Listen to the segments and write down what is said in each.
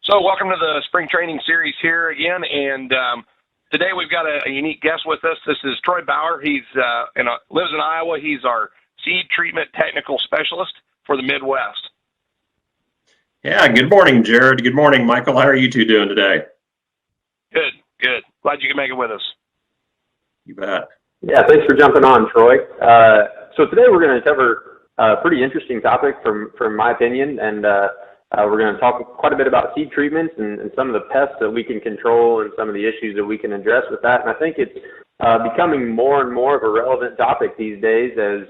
So welcome to the spring training series here again, and today we've got a unique guest with us. This is Troy Bauer. He's lives in Iowa. He's our seed treatment technical specialist for the Midwest. Yeah, good morning, Jared. Good morning, Michael. How are you two doing today? Good, good. Glad you can make it with us. You bet. Yeah, thanks for jumping on, Troy. So today we're going to cover a pretty interesting topic from my opinion, and we're going to talk quite a bit about seed treatments and some of the pests that we can control and some of the issues that we can address with that. And I think it's becoming more and more of a relevant topic these days as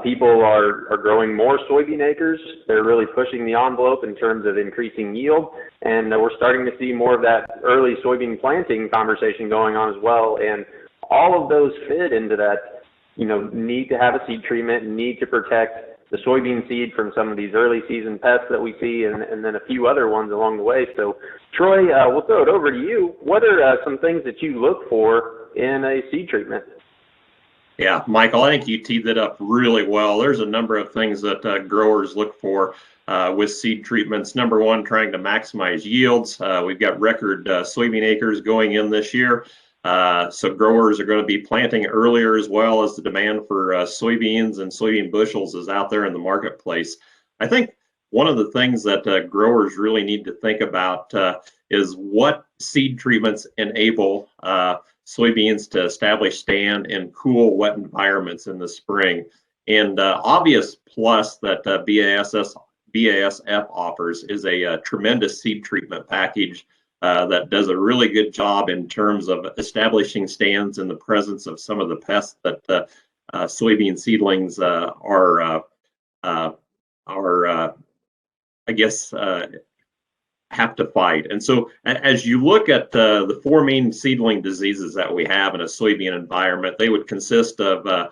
people are growing more soybean acres. They're really pushing the envelope in terms of increasing yield, and we're starting to see more of that early soybean planting conversation going on as well. And all of those fit into that, need to have a seed treatment, need to protect the soybean seed from some of these early season pests that we see, and then a few other ones along the way. So, Troy, we'll throw it over to you. What are some things that you look for in a seed treatment? Yeah, Michael, I think you teed that up really well. There's a number of things that growers look for with seed treatments. Number one, trying to maximize yields. We've got record soybean acres going in this year. So growers are going to be planting earlier, as well as the demand for soybeans and soybean bushels is out there in the marketplace. I think one of the things that growers really need to think about is what seed treatments enable soybeans to establish stand in cool, wet environments in the spring. And obvious plus that BASF offers is a tremendous seed treatment package that does a really good job in terms of establishing stands in the presence of some of the pests that soybean seedlings have to fight. And so as you look at the four main seedling diseases that we have in a soybean environment, they would consist of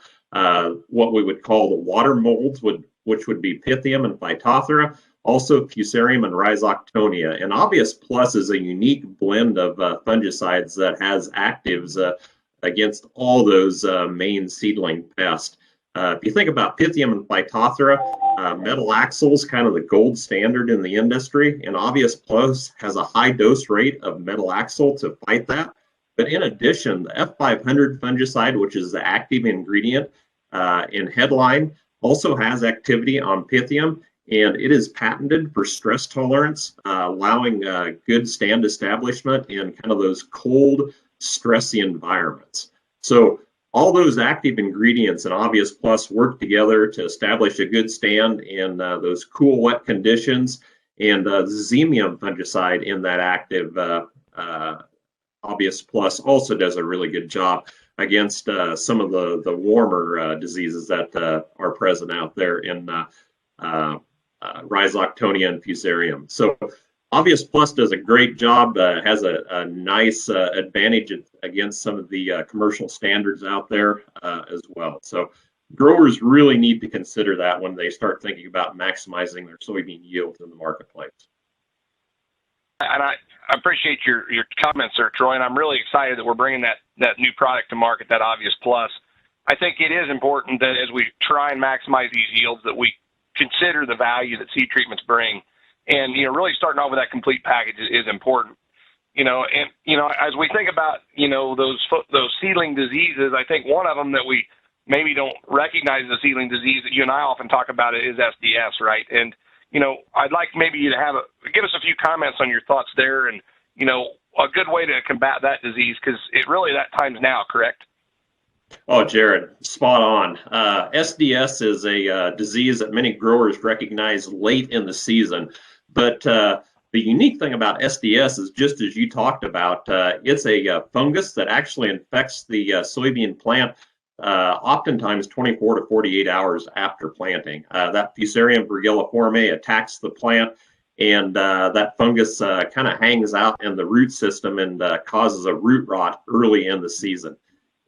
what we would call the water molds, which would be Pythium and Phytophthora, also Fusarium and Rhizoctonia. And Obvious Plus is a unique blend of fungicides that has actives against all those main seedling pests. If you think about Pythium and Phytophthora, metalaxyl is kind of the gold standard in the industry, and Obvious Plus has a high dose rate of metalaxyl to fight that. But in addition, the F500 fungicide, which is the active ingredient in Headline, also has activity on Pythium, and it is patented for stress tolerance, allowing good stand establishment in kind of those cold, stressy environments. So all those active ingredients in Obvious Plus work together to establish a good stand in those cool, wet conditions. And the Xemium fungicide in that active Obvious Plus also does a really good job against some of the warmer diseases that are present out there in Rhizoctonia and Fusarium. So Obvious Plus does a great job, has a nice advantage against some of the commercial standards out there as well. So growers really need to consider that when they start thinking about maximizing their soybean yields in the marketplace. And I appreciate your comments there, Troy, and I'm really excited that we're bringing that new product to market, that Obvious Plus. I think it is important that as we try and maximize these yields, that we consider the value that seed treatments bring, and really starting off with that complete package is important. As we think about those seedling diseases, I think one of them that we maybe don't recognize as a seedling disease that you and I often talk about it is SDS, right? And I'd like maybe you to give us a few comments on your thoughts there, and a good way to combat that disease, because it really that time's now, correct? Oh, Jared, spot on. SDS is a disease that many growers recognize late in the season. But the unique thing about SDS is, just as you talked about, it's a fungus that actually infects the soybean plant oftentimes 24 to 48 hours after planting. That Fusarium virgiliforme attacks the plant, and that fungus kind of hangs out in the root system and causes a root rot early in the season.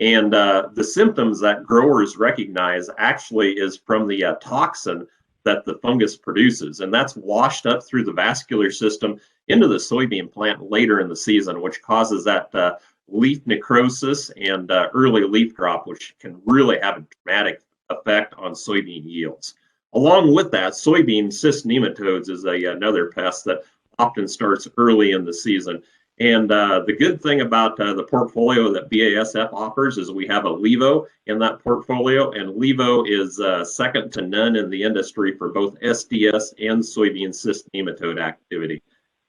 And the symptoms that growers recognize actually is from the toxin that the fungus produces, and that's washed up through the vascular system into the soybean plant later in the season, which causes that leaf necrosis and early leaf drop, which can really have a dramatic effect on soybean yields. Along with that, soybean cyst nematodes is another pest that often starts early in the season. And the good thing about the portfolio that BASF offers is we have a Levo in that portfolio, and Levo is second to none in the industry for both SDS and soybean cyst nematode activity.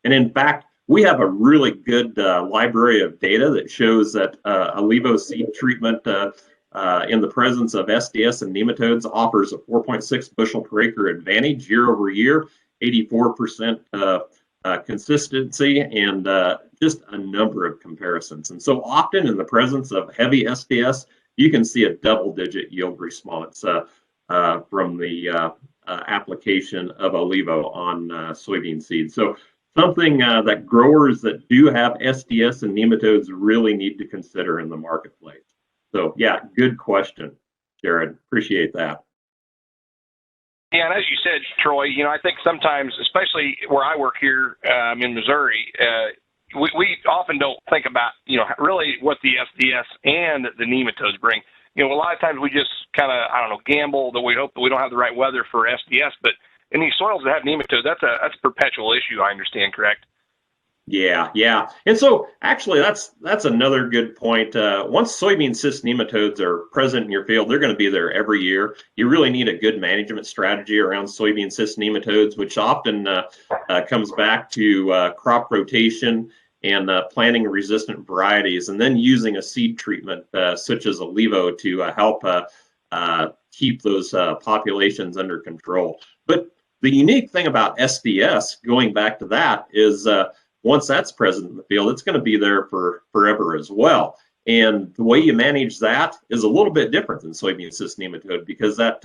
And in fact, we have a really good library of data that shows that a Levo seed treatment in the presence of SDS and nematodes offers a 4.6 bushel per acre advantage year over year, 84% consistency, and just a number of comparisons. And so often in the presence of heavy SDS, you can see a double-digit yield response from the application of a Levo on soybean seed. So something that growers that do have SDS and nematodes really need to consider in the marketplace. So yeah, good question, Jared. Appreciate that. Yeah, and as you said, Troy, I think sometimes, especially where I work here in Missouri, we often don't think about, really what the SDS and the nematodes bring. A lot of times we just kind of, gamble that we hope that we don't have the right weather for SDS, but in these soils that have nematodes, that's a perpetual issue, I understand, correct? Yeah. And so actually that's another good point. Once soybean cyst nematodes are present in your field, they're going to be there every year. You really need a good management strategy around soybean cyst nematodes, which often comes back to crop rotation and planting resistant varieties, and then using a seed treatment such as a Levo to help keep those populations under control. But the unique thing about SDS, going back to that, is once that's present in the field, it's going to be there for forever as well. And the way you manage that is a little bit different than soybean cyst nematode, because that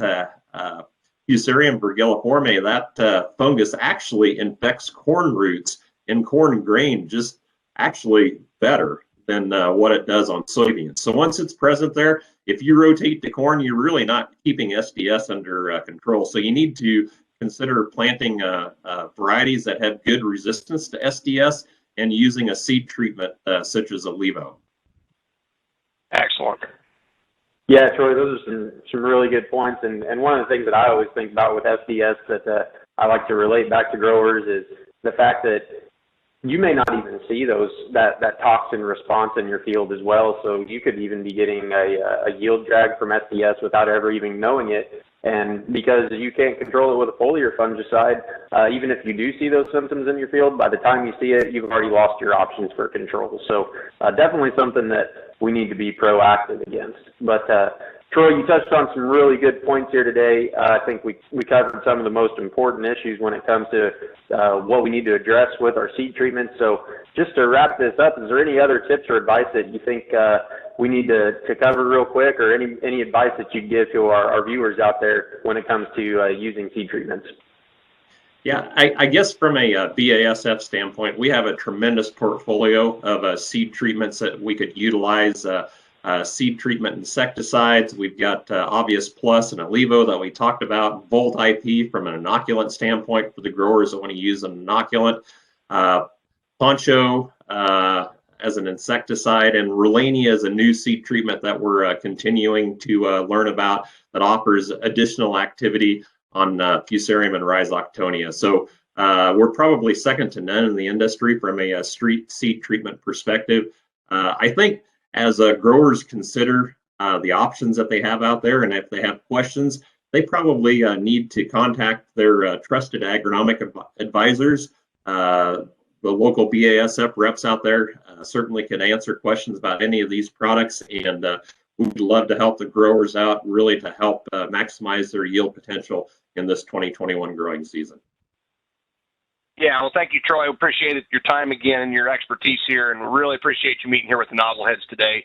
Fusarium virgiliforme, that fungus actually infects corn roots and corn grain just actually better than what it does on soybeans. So once it's present there, if you rotate the corn, you're really not keeping SDS under control. So you need to consider planting varieties that have good resistance to SDS and using a seed treatment such as a Levo. Excellent. Yeah, Troy, those are some really good points. And one of the things that I always think about with SDS that I like to relate back to growers is the fact that you may not even see that toxin response in your field as well. So you could even be getting a yield drag from SDS without ever even knowing it. And because you can't control it with a foliar fungicide, even if you do see those symptoms in your field, by the time you see it, you've already lost your options for control. So definitely something that we need to be proactive against. But Troy, you touched on some really good points here today. I think we covered some of the most important issues when it comes to what we need to address with our seed treatments. So just to wrap this up, is there any other tips or advice that you think we need to cover real quick, or any advice that you'd give to our viewers out there when it comes to using seed treatments? Yeah, I guess from a BASF standpoint, we have a tremendous portfolio of seed treatments that we could utilize. Seed treatment insecticides, we've got Obvious Plus and a Levo that we talked about, Volt IP from an inoculant standpoint for the growers that want to use an inoculant, Poncho as an insecticide, and Rulania is a new seed treatment that we're continuing to learn about that offers additional activity on Fusarium and Rhizoctonia. So we're probably second to none in the industry from a street seed treatment perspective. I think as growers consider the options that they have out there, and if they have questions, they probably need to contact their trusted agronomic advisors. The local BASF reps out there certainly can answer questions about any of these products, and we would love to help the growers out, really to help maximize their yield potential in this 2021 growing season. Yeah, well, thank you, Troy. Appreciate your time again and your expertise here, and really appreciate you meeting here with the Nozzleheads today.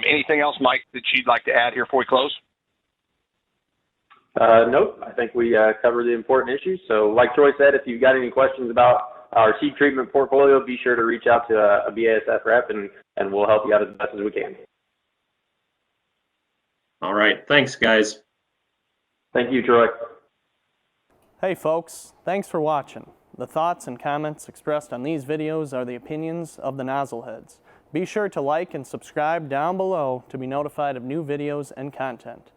Anything else, Mike, that you'd like to add here before we close? Nope. I think we covered the important issues. So like Troy said, if you've got any questions about our seed treatment portfolio, be sure to reach out to a BASF rep, and we'll help you out as best as we can. All right. Thanks, guys. Thank you, Troy. Hey, folks. Thanks for watching. The thoughts and comments expressed on these videos are the opinions of the Nozzleheads. Be sure to like and subscribe down below to be notified of new videos and content.